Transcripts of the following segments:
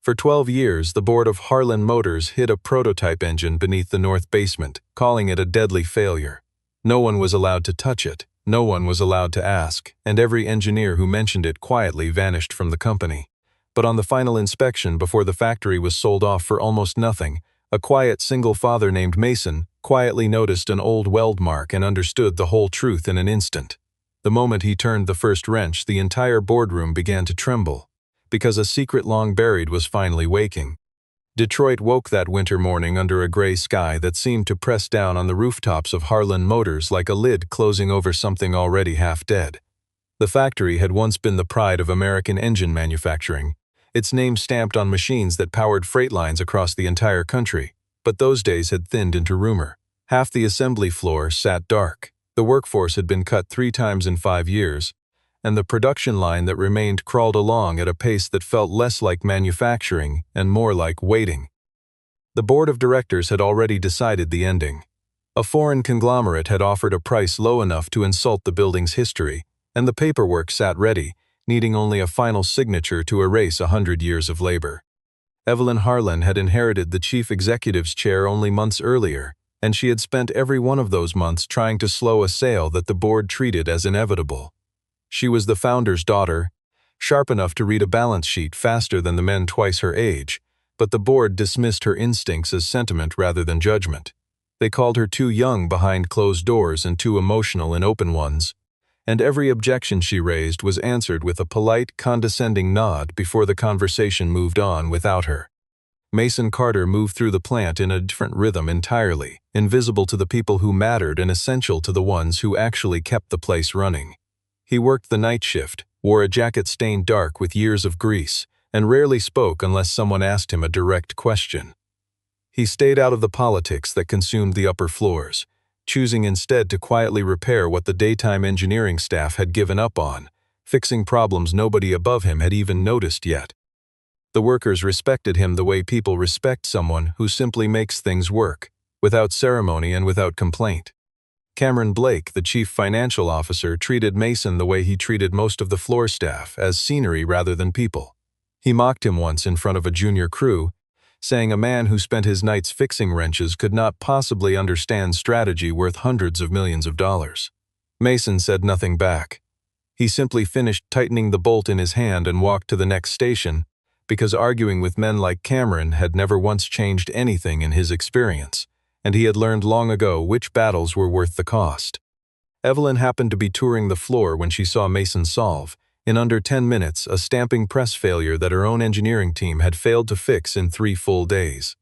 For 12 years, the board of Harlan Motors hid a prototype engine beneath the north basement, calling it a deadly failure. No one was allowed to touch it, no one was allowed to ask, and every engineer who mentioned it quietly vanished from the company. But on the final inspection before the factory was sold off for almost nothing, a quiet single father named Mason quietly noticed an old weld mark and understood the whole truth in an instant. The moment he turned the first wrench, the entire boardroom began to tremble, because a secret long buried was finally waking. Detroit woke that winter morning under a gray sky that seemed to press down on the rooftops of Harlan Motors like a lid closing over something already half dead. The factory had once been the pride of American engine manufacturing, its name stamped on machines that powered freight lines across the entire country, but those days had thinned into rumor. Half the assembly floor sat dark. The workforce had been cut 3 times in 5 years, and the production line that remained crawled along at a pace that felt less like manufacturing and more like waiting. The board of directors had already decided the ending. A foreign conglomerate had offered a price low enough to insult the building's history, and the paperwork sat ready, needing only a final signature to erase 100 years of labor. Evelyn Harlan had inherited the chief executive's chair only months earlier, and she had spent every one of those months trying to slow a sale that the board treated as inevitable. She was the founder's daughter, sharp enough to read a balance sheet faster than the men twice her age, but the board dismissed her instincts as sentiment rather than judgment. They called her too young behind closed doors and too emotional in open ones, and every objection she raised was answered with a polite, condescending nod before the conversation moved on without her. Mason Carter moved through the plant in a different rhythm entirely, invisible to the people who mattered and essential to the ones who actually kept the place running. He worked the night shift, wore a jacket stained dark with years of grease, and rarely spoke unless someone asked him a direct question. He stayed out of the politics that consumed the upper floors, choosing instead to quietly repair what the daytime engineering staff had given up on, fixing problems nobody above him had even noticed yet. The workers respected him the way people respect someone who simply makes things work, without ceremony and without complaint. Cameron Blake, the chief financial officer, treated Mason the way he treated most of the floor staff, as scenery rather than people. He mocked him once in front of a junior crew, saying a man who spent his nights fixing wrenches could not possibly understand strategy worth hundreds of millions of dollars. Mason said nothing back. He simply finished tightening the bolt in his hand and walked to the next station, because arguing with men like Cameron had never once changed anything in his experience, and he had learned long ago which battles were worth the cost. Evelyn happened to be touring the floor when she saw Mason solve, in under 10 minutes, a stamping press failure that her own engineering team had failed to fix in 3 full days.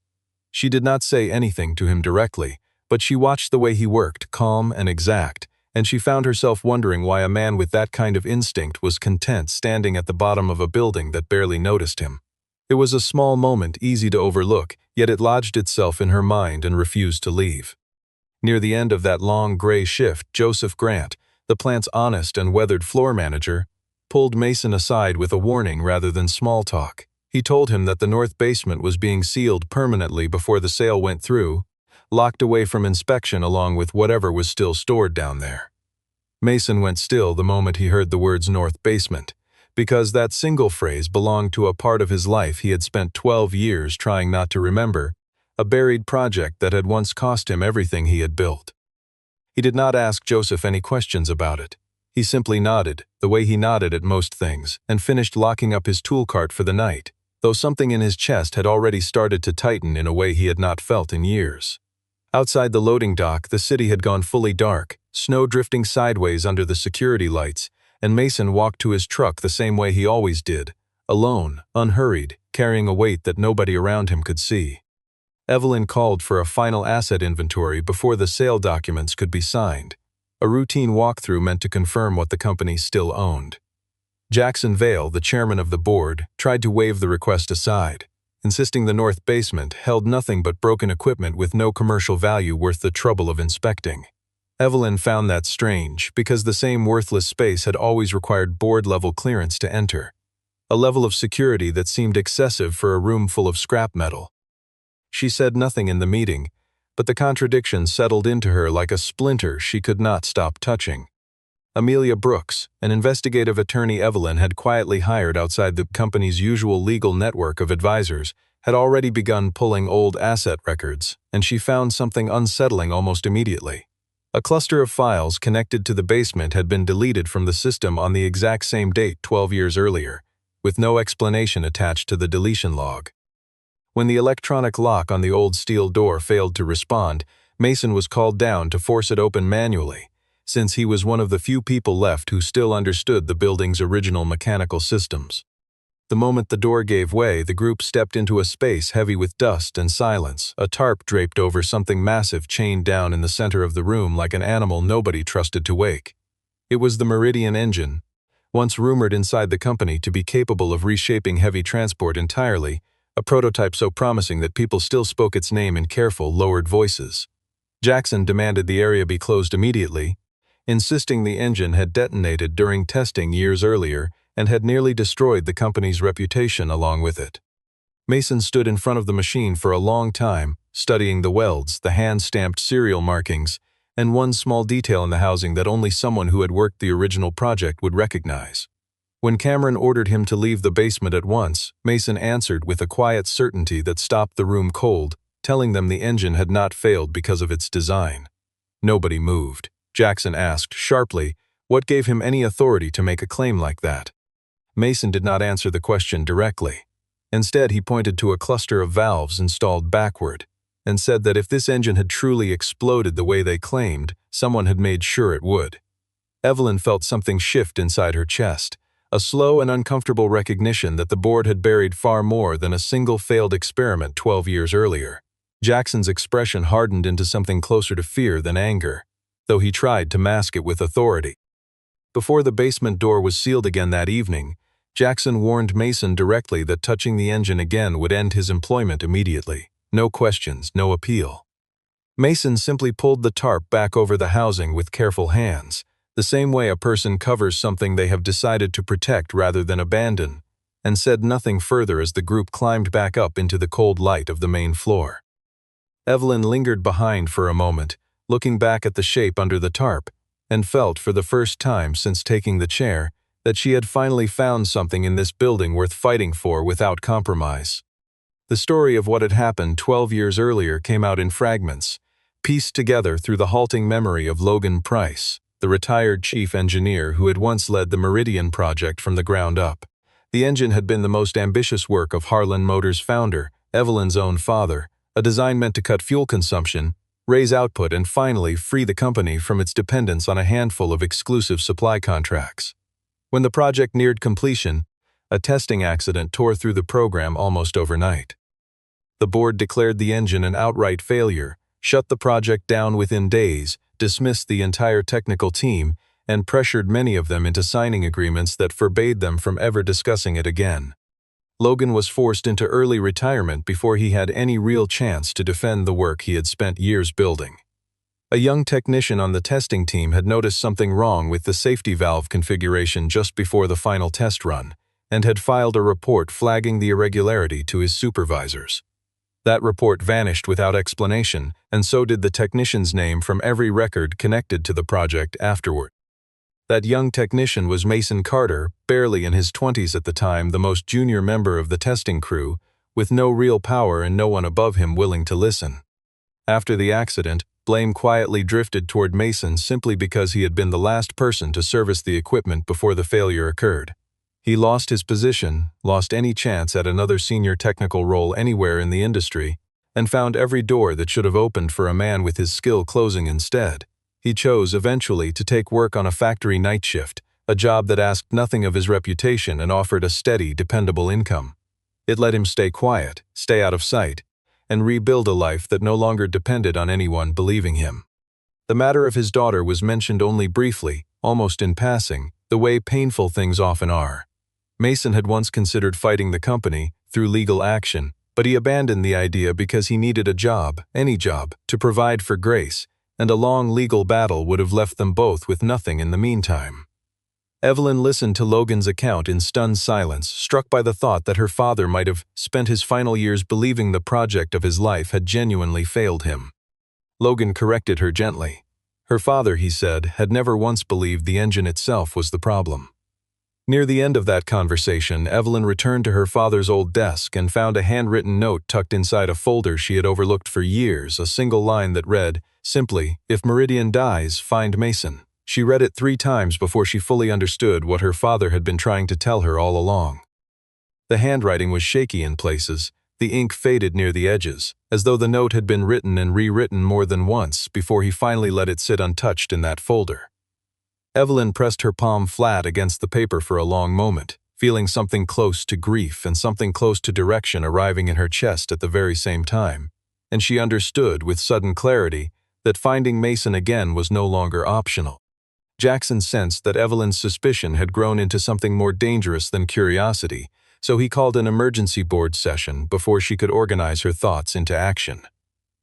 She did not say anything to him directly, but she watched the way he worked, calm and exact, and she found herself wondering why a man with that kind of instinct was content standing at the bottom of a building that barely noticed him. It was a small moment, easy to overlook, yet it lodged itself in her mind and refused to leave. Near the end of that long gray shift, Joseph Grant, the plant's honest and weathered floor manager, pulled Mason aside with a warning rather than small talk. He told him that the north basement was being sealed permanently before the sale went through, locked away from inspection along with whatever was still stored down there. Mason went still the moment he heard the words north basement, because that single phrase belonged to a part of his life he had spent 12 years trying not to remember, a buried project that had once cost him everything he had built. He did not ask Joseph any questions about it. He simply nodded, the way he nodded at most things, and finished locking up his tool cart for the night, though something in his chest had already started to tighten in a way he had not felt in years. Outside the loading dock, the city had gone fully dark, snow drifting sideways under the security lights, and Mason walked to his truck the same way he always did, alone, unhurried, carrying a weight that nobody around him could see. Evelyn called for a final asset inventory before the sale documents could be signed. A routine walkthrough meant to confirm what the company still owned. Jackson Vale, the chairman of the board, tried to wave the request aside, insisting the north basement held nothing but broken equipment with no commercial value worth the trouble of inspecting. Evelyn found that strange, because the same worthless space had always required board-level clearance to enter, a level of security that seemed excessive for a room full of scrap metal. She said nothing in the meeting, but the contradiction settled into her like a splinter she could not stop touching. Amelia Brooks, an investigative attorney Evelyn had quietly hired outside the company's usual legal network of advisors, had already begun pulling old asset records, and she found something unsettling almost immediately. A cluster of files connected to the basement had been deleted from the system on the exact same date 12 years earlier, with no explanation attached to the deletion log. When the electronic lock on the old steel door failed to respond, Mason was called down to force it open manually, since he was one of the few people left who still understood the building's original mechanical systems. The moment the door gave way, the group stepped into a space heavy with dust and silence, a tarp draped over something massive chained down in the center of the room like an animal nobody trusted to wake. It was the Meridian engine, once rumored inside the company to be capable of reshaping heavy transport entirely, a prototype so promising that people still spoke its name in careful, lowered voices. Jackson demanded the area be closed immediately, insisting the engine had detonated during testing years earlier and had nearly destroyed the company's reputation along with it. Mason stood in front of the machine for a long time, studying the welds, the hand-stamped serial markings, and one small detail in the housing that only someone who had worked the original project would recognize. When Cameron ordered him to leave the basement at once, Mason answered with a quiet certainty that stopped the room cold, telling them the engine had not failed because of its design. Nobody moved. Jackson asked sharply, what gave him any authority to make a claim like that? Mason did not answer the question directly. Instead, he pointed to a cluster of valves installed backward, and said that if this engine had truly exploded the way they claimed, someone had made sure it would. Evelyn felt something shift inside her chest, a slow and uncomfortable recognition that the board had buried far more than a single failed experiment 12 years earlier. Jackson's expression hardened into something closer to fear than anger, though he tried to mask it with authority. Before the basement door was sealed again that evening, Jackson warned Mason directly that touching the engine again would end his employment immediately. No questions, no appeal. Mason simply pulled the tarp back over the housing with careful hands, the same way a person covers something they have decided to protect rather than abandon, and said nothing further as the group climbed back up into the cold light of the main floor. Evelyn lingered behind for a moment, looking back at the shape under the tarp, and felt for the first time since taking the chair that she had finally found something in this building worth fighting for without compromise. The story of what had happened 12 years earlier came out in fragments, pieced together through the halting memory of Logan Price, the retired chief engineer who had once led the Meridian project from the ground up. The engine had been the most ambitious work of Harlan Motors' founder, Evelyn's own father, a design meant to cut fuel consumption, raise output, and finally free the company from its dependence on a handful of exclusive supply contracts. When the project neared completion, a testing accident tore through the program almost overnight. The board declared the engine an outright failure, shut the project down within days, dismissed the entire technical team, and pressured many of them into signing agreements that forbade them from ever discussing it again. Logan was forced into early retirement before he had any real chance to defend the work he had spent years building. A young technician on the testing team had noticed something wrong with the safety valve configuration just before the final test run, and had filed a report flagging the irregularity to his supervisors. That report vanished without explanation, and so did the technician's name from every record connected to the project afterward. That young technician was Mason Carter, barely in his 20s at the time, the most junior member of the testing crew, with no real power and no one above him willing to listen. After the accident, blame quietly drifted toward Mason simply because he had been the last person to service the equipment before the failure occurred. He lost his position, lost any chance at another senior technical role anywhere in the industry, and found every door that should have opened for a man with his skill closing instead. He chose eventually to take work on a factory night shift, a job that asked nothing of his reputation and offered a steady, dependable income. It let him stay quiet, stay out of sight, and rebuild a life that no longer depended on anyone believing him. The matter of his daughter was mentioned only briefly, almost in passing, the way painful things often are. Mason had once considered fighting the company through legal action, but he abandoned the idea because he needed a job, any job, to provide for Grace, and a long legal battle would have left them both with nothing in the meantime. Evelyn listened to Logan's account in stunned silence, struck by the thought that her father might have spent his final years believing the project of his life had genuinely failed him. Logan corrected her gently. Her father, he said, had never once believed the engine itself was the problem. Near the end of that conversation, Evelyn returned to her father's old desk and found a handwritten note tucked inside a folder she had overlooked for years, a single line that read, simply, "If Meridian dies, find Mason." She read it 3 times before she fully understood what her father had been trying to tell her all along. The handwriting was shaky in places, the ink faded near the edges, as though the note had been written and rewritten more than once before he finally let it sit untouched in that folder. Evelyn pressed her palm flat against the paper for a long moment, feeling something close to grief and something close to direction arriving in her chest at the very same time, and she understood with sudden clarity that finding Mason again was no longer optional. Jackson sensed that Evelyn's suspicion had grown into something more dangerous than curiosity, so he called an emergency board session before she could organize her thoughts into action.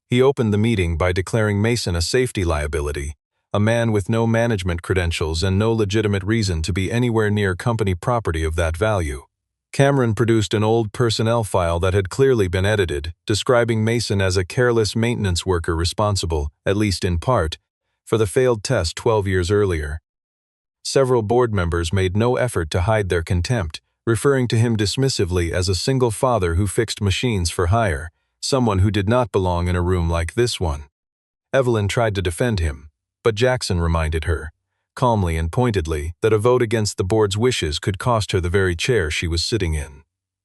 He opened the meeting by declaring Mason a safety liability, a man with no management credentials and no legitimate reason to be anywhere near company property of that value. Cameron produced an old personnel file that had clearly been edited, describing Mason as a careless maintenance worker responsible, at least in part, for the failed test 12 years earlier. Several board members made no effort to hide their contempt, referring to him dismissively as a single father who fixed machines for hire, someone who did not belong in a room like this one. Evelyn tried to defend him, but Jackson reminded her, calmly and pointedly, that a vote against the board's wishes could cost her the very chair she was sitting in.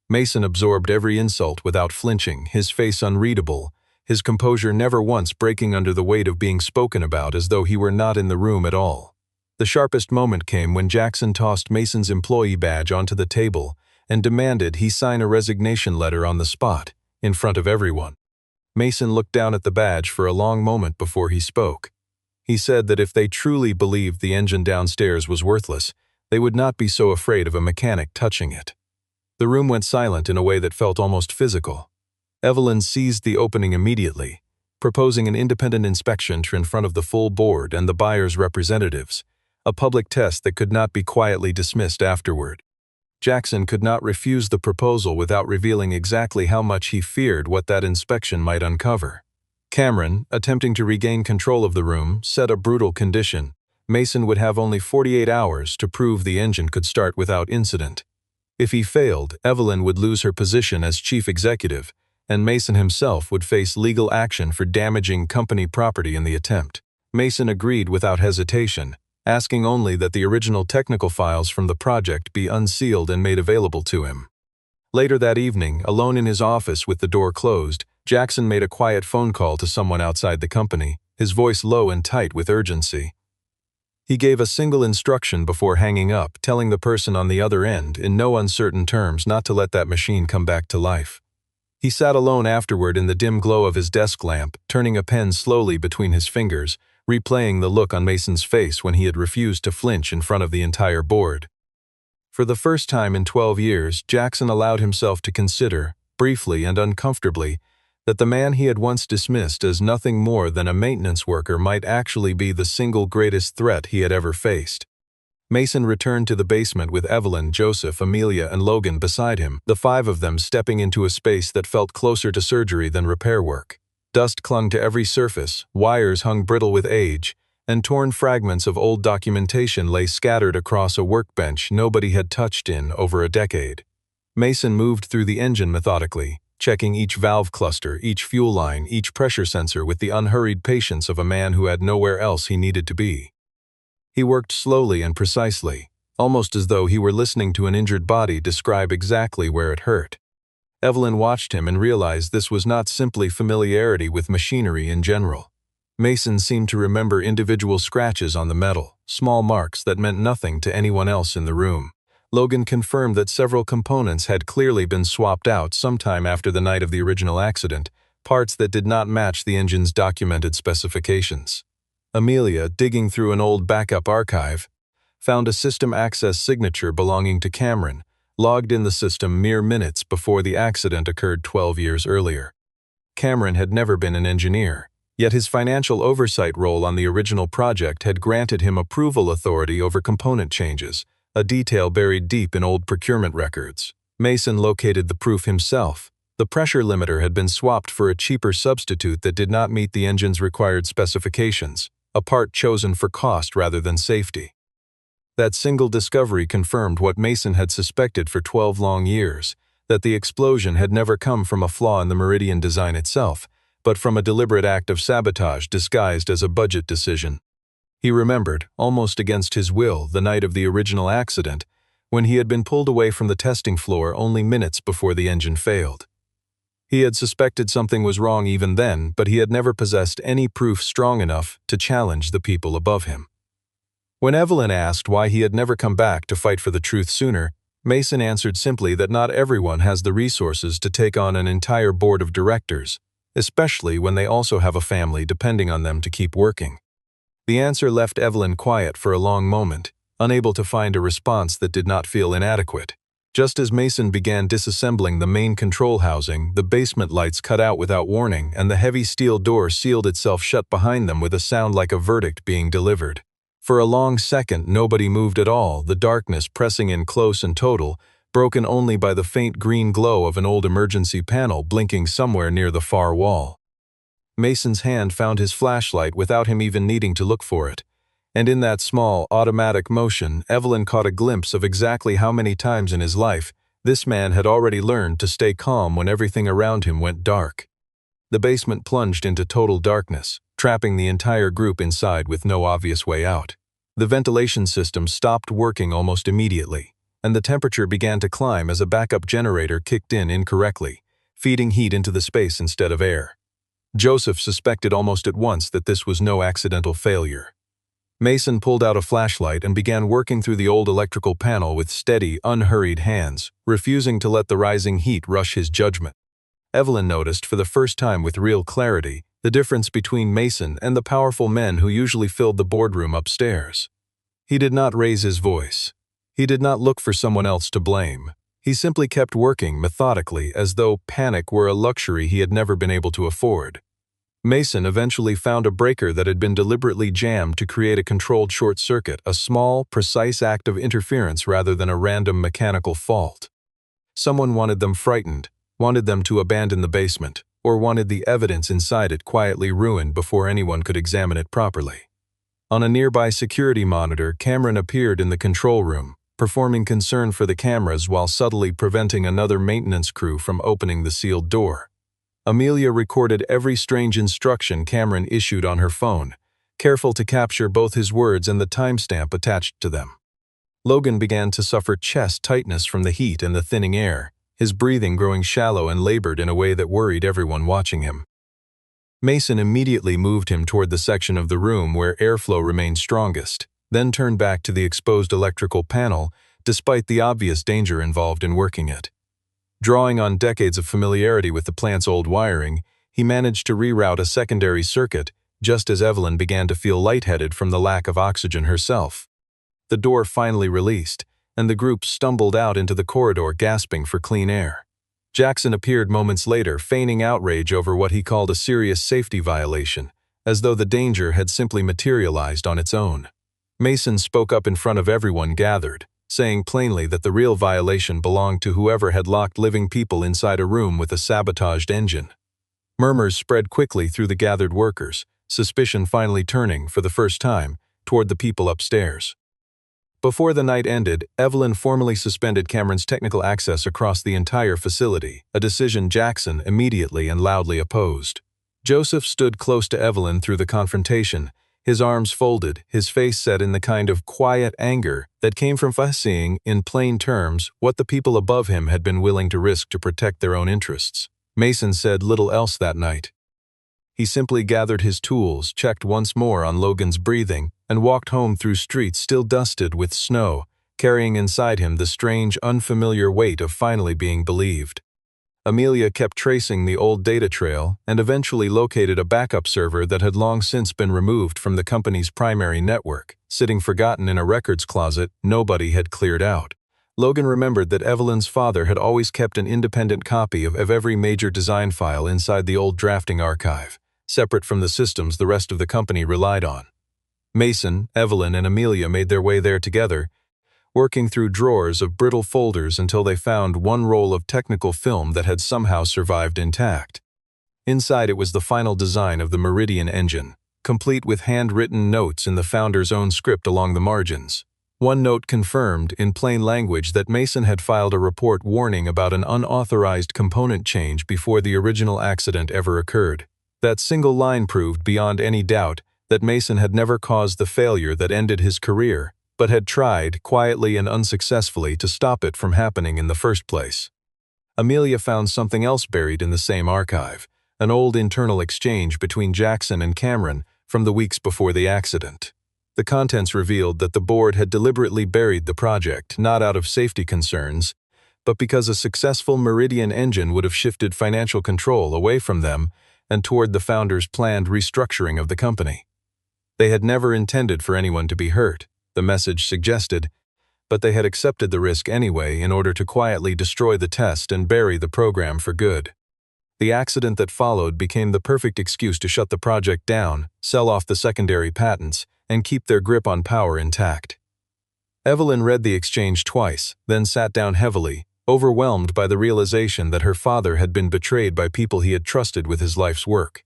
Mason absorbed every insult without flinching, his face unreadable, his composure never once breaking under the weight of being spoken about as though he were not in the room at all. The sharpest moment came when Jackson tossed Mason's employee badge onto the table and demanded he sign a resignation letter on the spot, in front of everyone. Mason looked down at the badge for a long moment before he spoke. He said that if they truly believed the engine downstairs was worthless, they would not be so afraid of a mechanic touching it. The room went silent in a way that felt almost physical. Evelyn seized the opening immediately, proposing an independent inspection in front of the full board and the buyer's representatives, a public test that could not be quietly dismissed afterward. Jackson could not refuse the proposal without revealing exactly how much he feared what that inspection might uncover. Cameron, attempting to regain control of the room, set a brutal condition. Mason would have only 48 hours to prove the engine could start without incident. If he failed, Evelyn would lose her position as chief executive, and Mason himself would face legal action for damaging company property in the attempt. Mason agreed without hesitation, asking only that the original technical files from the project be unsealed and made available to him. Later that evening, alone in his office with the door closed, Jackson made a quiet phone call to someone outside the company, his voice low and tight with urgency. He gave a single instruction before hanging up, telling the person on the other end, in no uncertain terms, not to let that machine come back to life. He sat alone afterward in the dim glow of his desk lamp, turning a pen slowly between his fingers, replaying the look on Mason's face when he had refused to flinch in front of the entire board. For the first time in 12 years, Jackson allowed himself to consider, briefly and uncomfortably, that the man he had once dismissed as nothing more than a maintenance worker might actually be the single greatest threat he had ever faced. Mason returned to the basement with Evelyn, Joseph, Amelia, and Logan beside him, the 5 of them stepping into a space that felt closer to surgery than repair work. Dust clung to every surface, wires hung brittle with age, and torn fragments of old documentation lay scattered across a workbench nobody had touched in over a decade. Mason moved through the engine methodically, checking each valve cluster, each fuel line, each pressure sensor with the unhurried patience of a man who had nowhere else he needed to be. He worked slowly and precisely, almost as though he were listening to an injured body describe exactly where it hurt. Evelyn watched him and realized this was not simply familiarity with machinery in general. Mason seemed to remember individual scratches on the metal, small marks that meant nothing to anyone else in the room. Logan confirmed that several components had clearly been swapped out sometime after the night of the original accident, parts that did not match the engine's documented specifications. Amelia, digging through an old backup archive, found a system access signature belonging to Cameron, logged in the system mere minutes before the accident occurred 12 years earlier. Cameron had never been an engineer, yet his financial oversight role on the original project had granted him approval authority over component changes, a detail buried deep in old procurement records. Mason located the proof himself. The pressure limiter had been swapped for a cheaper substitute that did not meet the engine's required specifications. a part chosen for cost rather than safety. That single discovery confirmed what Mason had suspected for 12 long years, that the explosion had never come from a flaw in the Meridian design itself, but from a deliberate act of sabotage disguised as a budget decision. He remembered, almost against his will, the night of the original accident, when he had been pulled away from the testing floor only minutes before the engine failed. He had suspected something was wrong even then, but he had never possessed any proof strong enough to challenge the people above him. When Evelyn asked why he had never come back to fight for the truth sooner, Mason answered simply that not everyone has the resources to take on an entire board of directors, especially when they also have a family depending on them to keep working. The answer left Evelyn quiet for a long moment, unable to find a response that did not feel inadequate. Just as Mason began disassembling the main control housing, the basement lights cut out without warning, and the heavy steel door sealed itself shut behind them with a sound like a verdict being delivered. For a long second, nobody moved at all, the darkness pressing in close and total, broken only by the faint green glow of an old emergency panel blinking somewhere near the far wall. Mason's hand found his flashlight without him even needing to look for it, and in that small, automatic motion, Evelyn caught a glimpse of exactly how many times in his life this man had already learned to stay calm when everything around him went dark. The basement plunged into total darkness, trapping the entire group inside with no obvious way out. The ventilation system stopped working almost immediately, and the temperature began to climb as a backup generator kicked in incorrectly, feeding heat into the space instead of air. Joseph suspected almost at once that this was no accidental failure. Mason pulled out a flashlight and began working through the old electrical panel with steady, unhurried hands, refusing to let the rising heat rush his judgment. Evelyn noticed, for the first time with real clarity, the difference between Mason and the powerful men who usually filled the boardroom upstairs. He did not raise his voice. He did not look for someone else to blame. He simply kept working methodically, as though panic were a luxury he had never been able to afford. Mason eventually found a breaker that had been deliberately jammed to create a controlled short circuit, a small, precise act of interference rather than a random mechanical fault. Someone wanted them frightened, wanted them to abandon the basement, or wanted the evidence inside it quietly ruined before anyone could examine it properly. On a nearby security monitor, Cameron appeared in the control room, performing concern for the cameras while subtly preventing another maintenance crew from opening the sealed door. Amelia recorded every strange instruction Cameron issued on her phone, careful to capture both his words and the timestamp attached to them. Logan began to suffer chest tightness from the heat and the thinning air, his breathing growing shallow and labored in a way that worried everyone watching him. Mason immediately moved him toward the section of the room where airflow remained strongest, then turned back to the exposed electrical panel, despite the obvious danger involved in working it. Drawing on decades of familiarity with the plant's old wiring, he managed to reroute a secondary circuit, just as Evelyn began to feel lightheaded from the lack of oxygen herself. The door finally released, and the group stumbled out into the corridor gasping for clean air. Jackson appeared moments later, feigning outrage over what he called a serious safety violation, as though the danger had simply materialized on its own. Mason spoke up in front of everyone gathered, saying plainly that the real violation belonged to whoever had locked living people inside a room with a sabotaged engine. Murmurs spread quickly through the gathered workers, suspicion finally turning, for the first time, toward the people upstairs. Before the night ended, Evelyn formally suspended Cameron's technical access across the entire facility, a decision Jackson immediately and loudly opposed. Joseph stood close to Evelyn through the confrontation, his arms folded, his face set in the kind of quiet anger that came from seeing, in plain terms, what the people above him had been willing to risk to protect their own interests. Mason said little else that night. He simply gathered his tools, checked once more on Logan's breathing, and walked home through streets still dusted with snow, carrying inside him the strange, unfamiliar weight of finally being believed. Amelia kept tracing the old data trail and eventually located a backup server that had long since been removed from the company's primary network, sitting forgotten in a records closet nobody had cleared out. Logan remembered that Evelyn's father had always kept an independent copy of every major design file inside the old drafting archive, separate from the systems the rest of the company relied on. Mason, Evelyn, and Amelia made their way there together, working through drawers of brittle folders until they found one roll of technical film that had somehow survived intact. Inside it was the final design of the Meridian engine, complete with handwritten notes in the founder's own script along the margins. One note confirmed, in plain language, that Mason had filed a report warning about an unauthorized component change before the original accident ever occurred. That single line proved beyond any doubt that Mason had never caused the failure that ended his career, but had tried, quietly and unsuccessfully, to stop it from happening in the first place. Amelia found something else buried in the same archive, an old internal exchange between Jackson and Cameron from the weeks before the accident. The contents revealed that the board had deliberately buried the project, not out of safety concerns, but because a successful Meridian engine would have shifted financial control away from them and toward the founders' planned restructuring of the company. They had never intended for anyone to be hurt, the message suggested, but they had accepted the risk anyway in order to quietly destroy the test and bury the program for good. The accident that followed became the perfect excuse to shut the project down, sell off the secondary patents, and keep their grip on power intact. Evelyn read the exchange twice, then sat down heavily, overwhelmed by the realization that her father had been betrayed by people he had trusted with his life's work.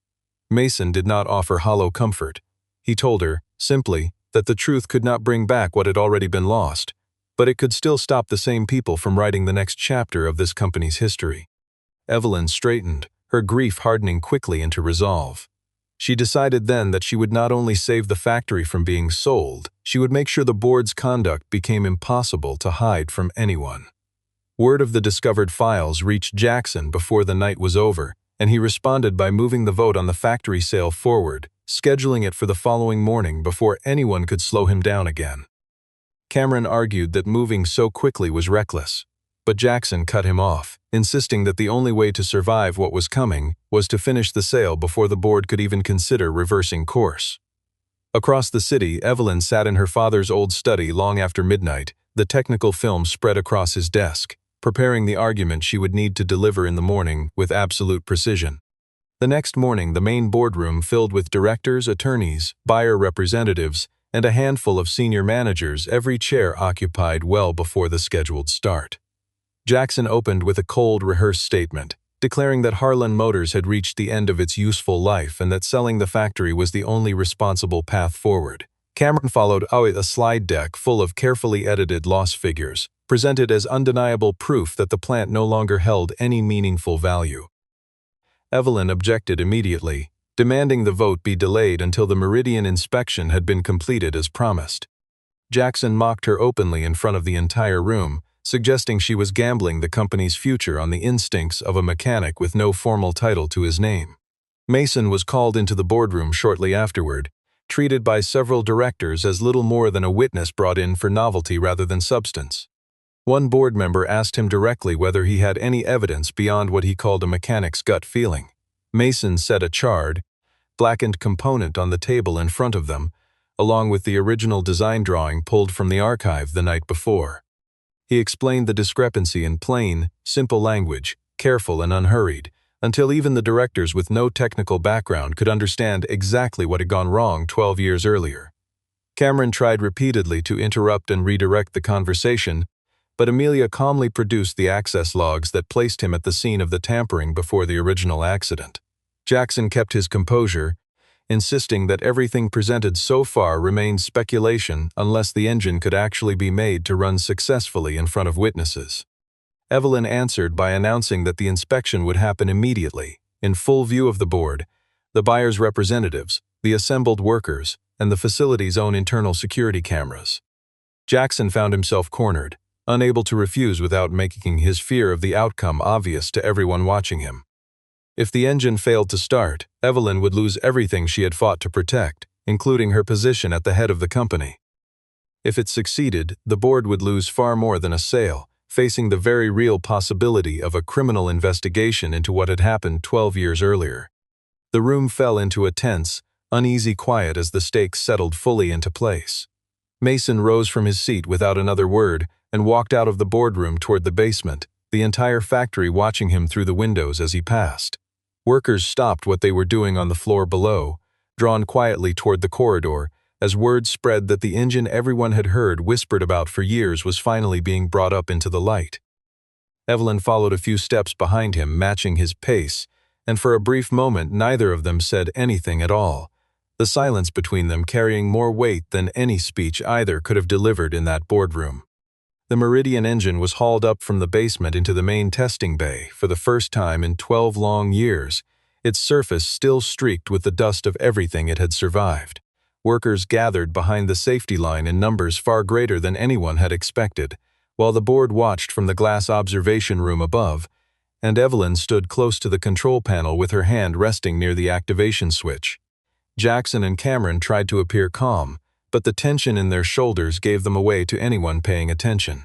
Mason did not offer hollow comfort. He told her, simply, that the truth could not bring back what had already been lost, but it could still stop the same people from writing the next chapter of this company's history. Evelyn straightened, her grief hardening quickly into resolve. She decided then that she would not only save the factory from being sold, she would make sure the board's conduct became impossible to hide from anyone. Word of the discovered files reached Jackson before the night was over, and he responded by moving the vote on the factory sale forward, scheduling it for the following morning before anyone could slow him down again. Cameron argued that moving so quickly was reckless, but Jackson cut him off, insisting that the only way to survive what was coming was to finish the sale before the board could even consider reversing course. Across the city, Evelyn sat in her father's old study long after midnight, the technical film spread across his desk, preparing the argument she would need to deliver in the morning with absolute precision. The next morning, the main boardroom filled with directors, attorneys, buyer representatives, and a handful of senior managers, every chair occupied well before the scheduled start. Jackson opened with a cold, rehearsed statement, declaring that Harlan Motors had reached the end of its useful life and that selling the factory was the only responsible path forward. Cameron followed with a slide deck full of carefully edited loss figures, presented as undeniable proof that the plant no longer held any meaningful value. Evelyn objected immediately, demanding the vote be delayed until the Meridian inspection had been completed as promised. Jackson mocked her openly in front of the entire room, suggesting she was gambling the company's future on the instincts of a mechanic with no formal title to his name. Mason was called into the boardroom shortly afterward, treated by several directors as little more than a witness brought in for novelty rather than substance. One board member asked him directly whether he had any evidence beyond what he called a mechanic's gut feeling. Mason set a charred, blackened component on the table in front of them, along with the original design drawing pulled from the archive the night before. He explained the discrepancy in plain, simple language, careful and unhurried, until even the directors with no technical background could understand exactly what had gone wrong 12 years earlier. Cameron tried repeatedly to interrupt and redirect the conversation, but Amelia calmly produced the access logs that placed him at the scene of the tampering before the original accident. Jackson kept his composure, insisting that everything presented so far remained speculation unless the engine could actually be made to run successfully in front of witnesses. Evelyn answered by announcing that the inspection would happen immediately, in full view of the board, the buyer's representatives, the assembled workers, and the facility's own internal security cameras. Jackson found himself cornered, unable to refuse without making his fear of the outcome obvious to everyone watching him. If the engine failed to start, Evelyn would lose everything she had fought to protect, including her position at the head of the company. If it succeeded, the board would lose far more than a sale, facing the very real possibility of a criminal investigation into what had happened 12 years earlier. The room fell into a tense, uneasy quiet as the stakes settled fully into place. Mason rose from his seat without another word and walked out of the boardroom toward the basement, the entire factory watching him through the windows as he passed. Workers stopped what they were doing on the floor below, drawn quietly toward the corridor, as word spread that the engine everyone had heard whispered about for years was finally being brought up into the light. Evelyn followed a few steps behind him, matching his pace, and for a brief moment neither of them said anything at all, the silence between them carrying more weight than any speech either could have delivered in that boardroom. The Meridian engine was hauled up from the basement into the main testing bay for the first time in 12 long years, its surface still streaked with the dust of everything it had survived. Workers gathered behind the safety line in numbers far greater than anyone had expected, while the board watched from the glass observation room above, and Evelyn stood close to the control panel with her hand resting near the activation switch. Jackson and Cameron tried to appear calm, but the tension in their shoulders gave them away to anyone paying attention.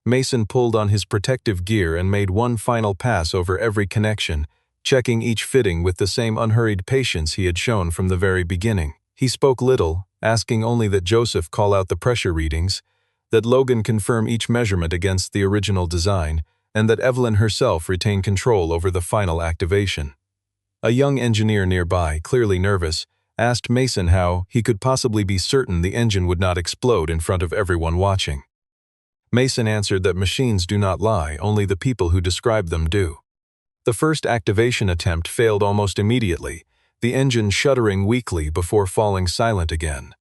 Mason pulled on his protective gear and made one final pass over every connection, checking each fitting with the same unhurried patience he had shown from the very beginning. He spoke little, asking only that Joseph call out the pressure readings, that Logan confirm each measurement against the original design, and that Evelyn herself retain control over the final activation. A young engineer nearby, clearly nervous, asked Mason how he could possibly be certain the engine would not explode in front of everyone watching. Mason answered that machines do not lie, only the people who describe them do. The first activation attempt failed almost immediately, the engine shuddering weakly before falling silent again.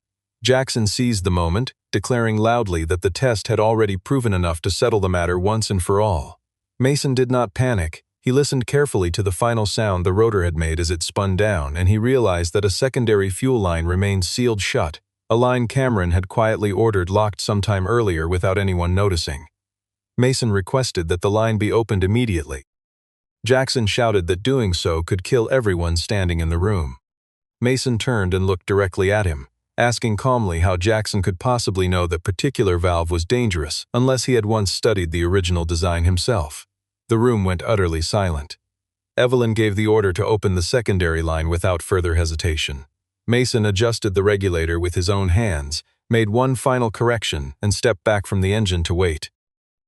Jackson seized the moment, declaring loudly that the test had already proven enough to settle the matter once and for all. Mason did not panic. He listened carefully to the final sound the rotor had made as it spun down, and he realized that a secondary fuel line remained sealed shut, a line Cameron had quietly ordered locked sometime earlier without anyone noticing. Mason requested that the line be opened immediately. Jackson shouted that doing so could kill everyone standing in the room. Mason turned and looked directly at him, asking calmly how Jackson could possibly know that particular valve was dangerous unless he had once studied the original design himself. The room went utterly silent. Evelyn gave the order to open the secondary line without further hesitation. Mason adjusted the regulator with his own hands, made one final correction, and stepped back from the engine to wait.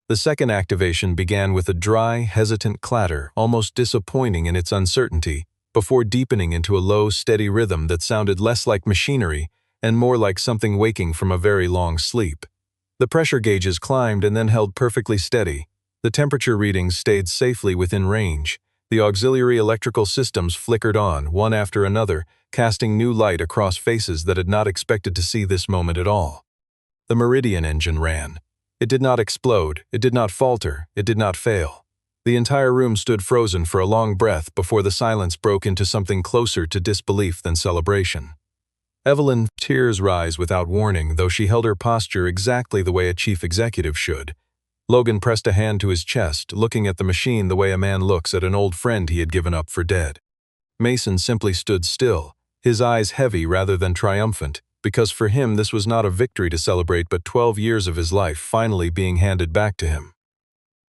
The second activation began with a dry, hesitant clatter, almost disappointing in its uncertainty, before deepening into a low, steady rhythm that sounded less like machinery and more like something waking from a very long sleep. The pressure gauges climbed and then held perfectly steady. The temperature readings stayed safely within range. The auxiliary electrical systems flickered on, one after another, casting new light across faces that had not expected to see this moment at all. The Meridian engine ran. It did not explode, it did not falter, it did not fail. The entire room stood frozen for a long breath before the silence broke into something closer to disbelief than celebration. Evelyn, tears rise without warning, though she held her posture exactly the way a chief executive should. Logan pressed a hand to his chest, looking at the machine the way a man looks at an old friend he had given up for dead. Mason simply stood still, his eyes heavy rather than triumphant, because for him this was not a victory to celebrate but 12 years of his life finally being handed back to him.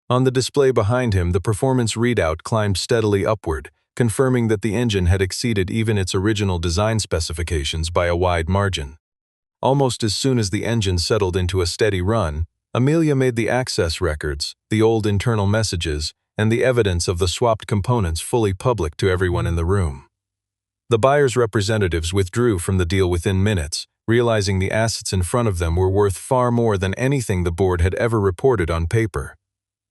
On the display behind him, the performance readout climbed steadily upward, confirming that the engine had exceeded even its original design specifications by a wide margin. Almost as soon as the engine settled into a steady run, Amelia made the access records, the old internal messages, and the evidence of the swapped components fully public to everyone in the room. The buyer's representatives withdrew from the deal within minutes, realizing the assets in front of them were worth far more than anything the board had ever reported on paper.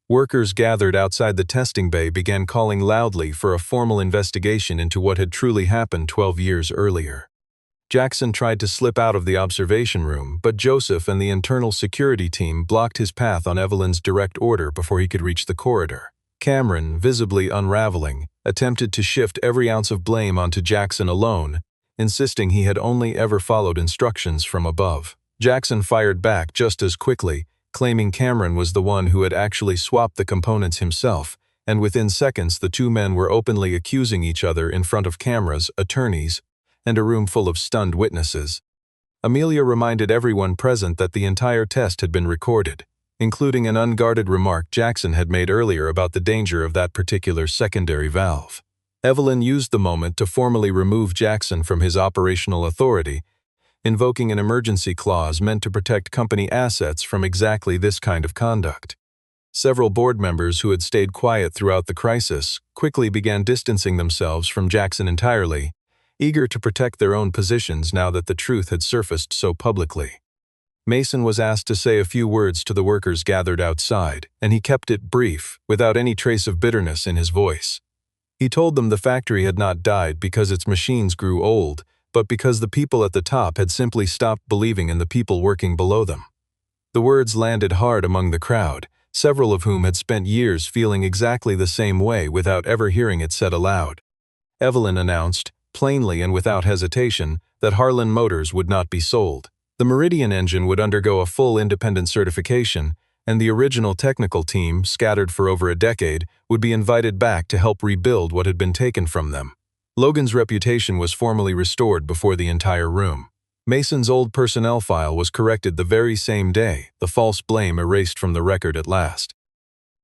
Workers gathered outside the testing bay began calling loudly for a formal investigation into what had truly happened 12 years earlier. Jackson tried to slip out of the observation room, but Joseph and the internal security team blocked his path on Evelyn's direct order before he could reach the corridor. Cameron, visibly unraveling, attempted to shift every ounce of blame onto Jackson alone, insisting he had only ever followed instructions from above. Jackson fired back just as quickly, claiming Cameron was the one who had actually swapped the components himself, and within seconds the two men were openly accusing each other in front of cameras, attorneys, and a room full of stunned witnesses. Amelia reminded everyone present that the entire test had been recorded, including an unguarded remark Jackson had made earlier about the danger of that particular secondary valve. Evelyn used the moment to formally remove Jackson from his operational authority, invoking an emergency clause meant to protect company assets from exactly this kind of conduct. Several board members who had stayed quiet throughout the crisis quickly began distancing themselves from Jackson entirely, eager to protect their own positions now that the truth had surfaced so publicly. Mason was asked to say a few words to the workers gathered outside, and he kept it brief, without any trace of bitterness in his voice. He told them the factory had not died because its machines grew old, but because the people at the top had simply stopped believing in the people working below them. The words landed hard among the crowd, several of whom had spent years feeling exactly the same way without ever hearing it said aloud. Evelyn announced, plainly and without hesitation, that Harlan Motors would not be sold. The Meridian engine would undergo a full independent certification, and the original technical team, scattered for over a decade, would be invited back to help rebuild what had been taken from them. Logan's reputation was formally restored before the entire room. Mason's old personnel file was corrected the very same day, the false blame erased from the record at last.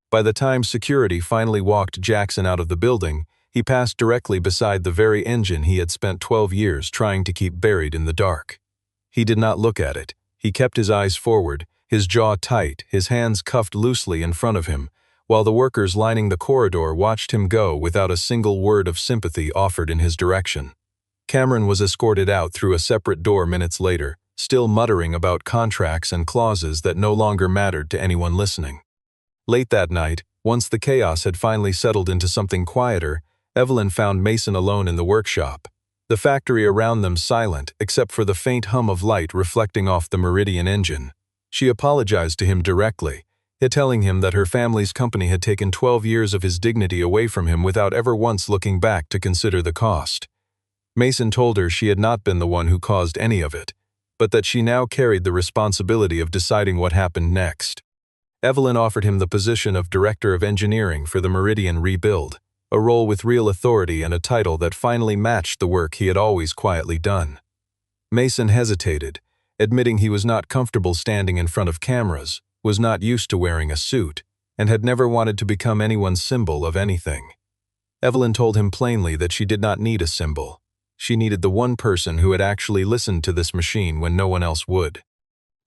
By the time security finally walked Jackson out of the building, he passed directly beside the very engine he had spent 12 years trying to keep buried in the dark. He did not look at it. He kept his eyes forward, his jaw tight, his hands cuffed loosely in front of him, while the workers lining the corridor watched him go without a single word of sympathy offered in his direction. Cameron was escorted out through a separate door minutes later, still muttering about contracts and clauses that no longer mattered to anyone listening. Late that night, once the chaos had finally settled into something quieter, Evelyn found Mason alone in the workshop. The factory around them silent, except for the faint hum of light reflecting off the Meridian engine. She apologized to him directly, telling him that her family's company had taken 12 years of his dignity away from him without ever once looking back to consider the cost. Mason told her she had not been the one who caused any of it, but that she now carried the responsibility of deciding what happened next. Evelyn offered him the position of Director of Engineering for the Meridian rebuild, a role with real authority and a title that finally matched the work he had always quietly done. Mason hesitated, admitting he was not comfortable standing in front of cameras, was not used to wearing a suit, and had never wanted to become anyone's symbol of anything. Evelyn told him plainly that she did not need a symbol. She needed the one person who had actually listened to this machine when no one else would.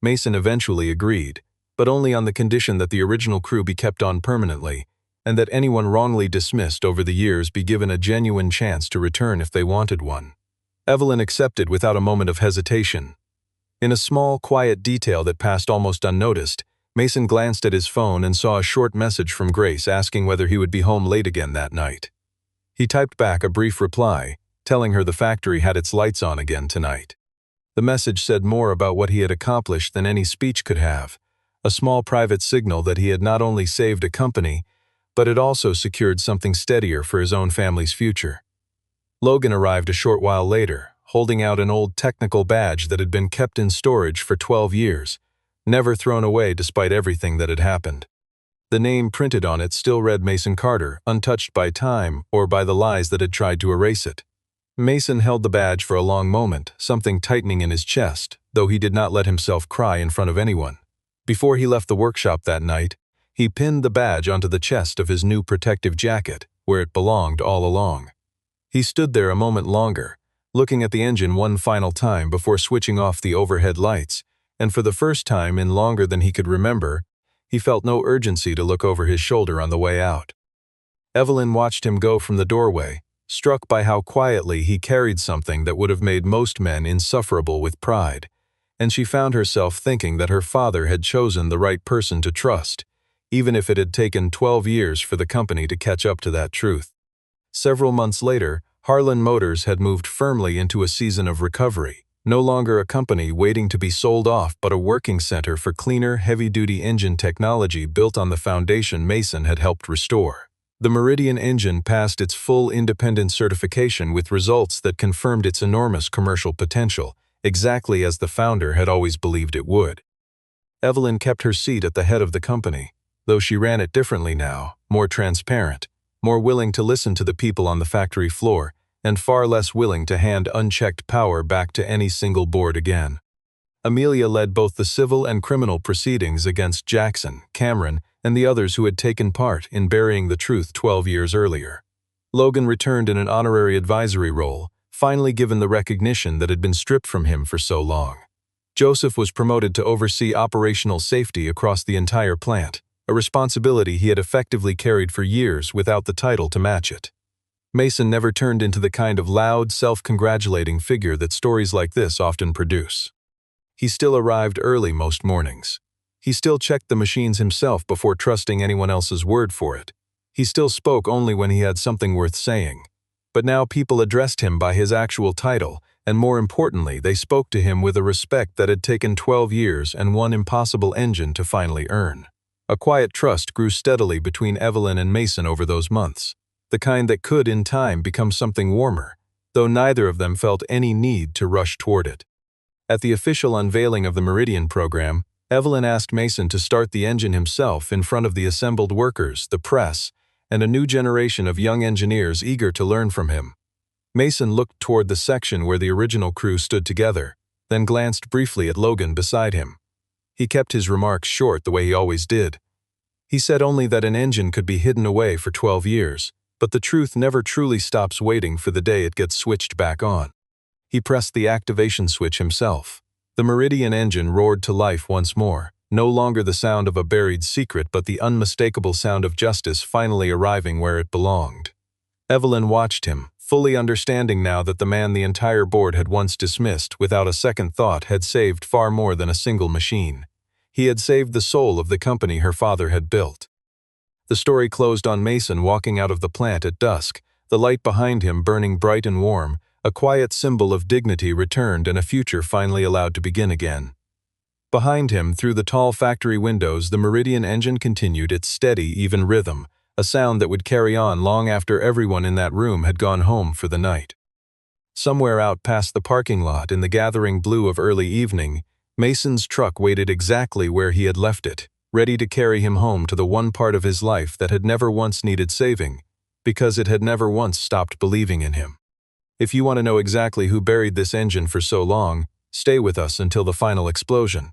Mason eventually agreed, but only on the condition that the original crew be kept on permanently, and that anyone wrongly dismissed over the years be given a genuine chance to return if they wanted one. Evelyn accepted without a moment of hesitation. In a small, quiet detail that passed almost unnoticed, Mason glanced at his phone and saw a short message from Grace asking whether he would be home late again that night. He typed back a brief reply, telling her the factory had its lights on again tonight. The message said more about what he had accomplished than any speech could have, a small private signal that he had not only saved a company, but had also secured something steadier for his own family's future. Logan arrived a short while later, holding out an old technical badge that had been kept in storage for 12 years, never thrown away despite everything that had happened. The name printed on it still read Mason Carter, untouched by time or by the lies that had tried to erase it. Mason held the badge for a long moment, something tightening in his chest, though he did not let himself cry in front of anyone. Before he left the workshop that night, he pinned the badge onto the chest of his new protective jacket, where it belonged all along. He stood there a moment longer, looking at the engine one final time before switching off the overhead lights, and for the first time in longer than he could remember, he felt no urgency to look over his shoulder on the way out. Evelyn watched him go from the doorway, struck by how quietly he carried something that would have made most men insufferable with pride, and she found herself thinking that her father had chosen the right person to trust, even if it had taken 12 years for the company to catch up to that truth. Several months later, Harlan Motors had moved firmly into a season of recovery, no longer a company waiting to be sold off but a working center for cleaner, heavy-duty engine technology built on the foundation Mason had helped restore. The Meridian engine passed its full independent certification with results that confirmed its enormous commercial potential, exactly as the founder had always believed it would. Evelyn kept her seat at the head of the company, though she ran it differently now, more transparent, more willing to listen to the people on the factory floor, and far less willing to hand unchecked power back to any single board again. Amelia led both the civil and criminal proceedings against Jackson, Cameron, and the others who had taken part in burying the truth 12 years earlier. Logan returned in an honorary advisory role, finally given the recognition that had been stripped from him for so long. Joseph was promoted to oversee operational safety across the entire plant, a responsibility he had effectively carried for years without the title to match it. Mason never turned into the kind of loud, self-congratulating figure that stories like this often produce. He still arrived early most mornings. He still checked the machines himself before trusting anyone else's word for it. He still spoke only when he had something worth saying. But now people addressed him by his actual title, and more importantly, they spoke to him with a respect that had taken 12 years and one impossible engine to finally earn. A quiet trust grew steadily between Evelyn and Mason over those months, the kind that could, in time, become something warmer, though neither of them felt any need to rush toward it. At the official unveiling of the Meridian program, Evelyn asked Mason to start the engine himself in front of the assembled workers, the press, and a new generation of young engineers eager to learn from him. Mason looked toward the section where the original crew stood together, then glanced briefly at Logan beside him. He kept his remarks short the way he always did. He said only that an engine could be hidden away for 12 years, but the truth never truly stops waiting for the day it gets switched back on. He pressed the activation switch himself. The Meridian engine roared to life once more, no longer the sound of a buried secret but the unmistakable sound of justice finally arriving where it belonged. Evelyn watched him, fully understanding now that the man the entire board had once dismissed without a second thought had saved far more than a single machine. He had saved the soul of the company her father had built. The story closed on Mason walking out of the plant at dusk, the light behind him burning bright and warm, a quiet symbol of dignity returned and a future finally allowed to begin again. Behind him, through the tall factory windows, the Meridian engine continued its steady, even rhythm, a sound that would carry on long after everyone in that room had gone home for the night. Somewhere out past the parking lot in the gathering blue of early evening, Mason's truck waited exactly where he had left it, ready to carry him home to the one part of his life that had never once needed saving, because it had never once stopped believing in him. If you want to know exactly who buried this engine for so long, stay with us until the final explosion.